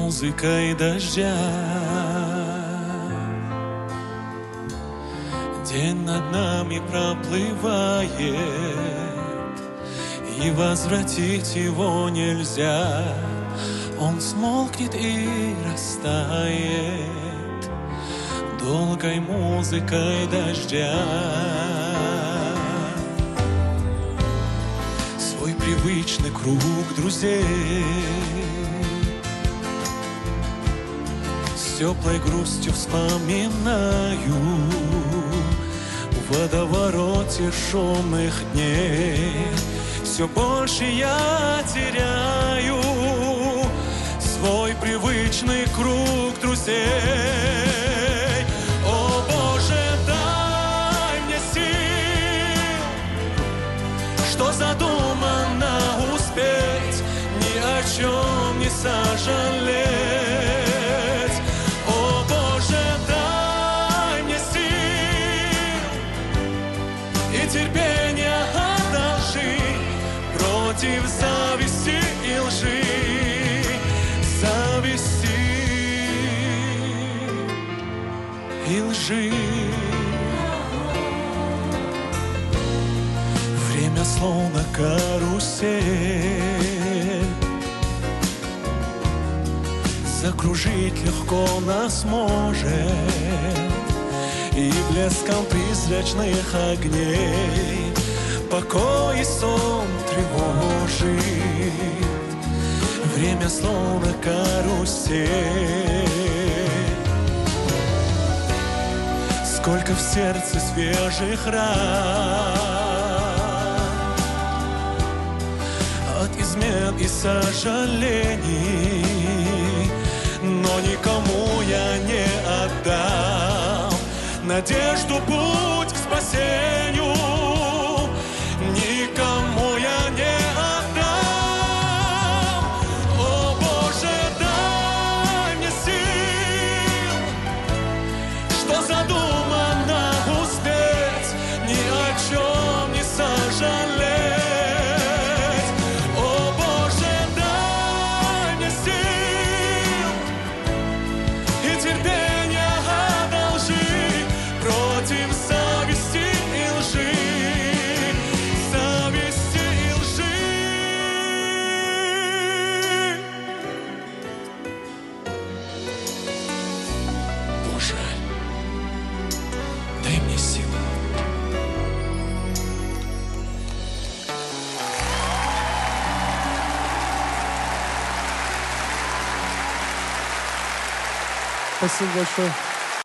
музыкой дождя. День над нами проплывает, и возвратить его нельзя. Он смолкнет и растает долгой музыкой дождя. Свой привычный круг друзей с теплой грустью вспоминаю в водовороте шумных дней. Все больше я теряю свой привычный круг друзей. О, Боже, дай мне сил, что задумано успеть, ни о чем не сожалеть. О, Боже, дай мне сил и терпения одолжи против зависти и лжи. Зависти и лжи. Время словно карусель, закружить легко нас может, и блеском призрачных огней покой и сон тревожит. Время словно карусель. Сколько в сердце свежих ран от измен и сожалений, но никому я не отдам надежду, путь к спасению. Никому я не отдам. О, Боже, дай мне сил, что задумано успеть, ни о чем не сожалеть. О, Боже, дай мне сил и терпения одолжи против зависти и лжи. Спасибо большое.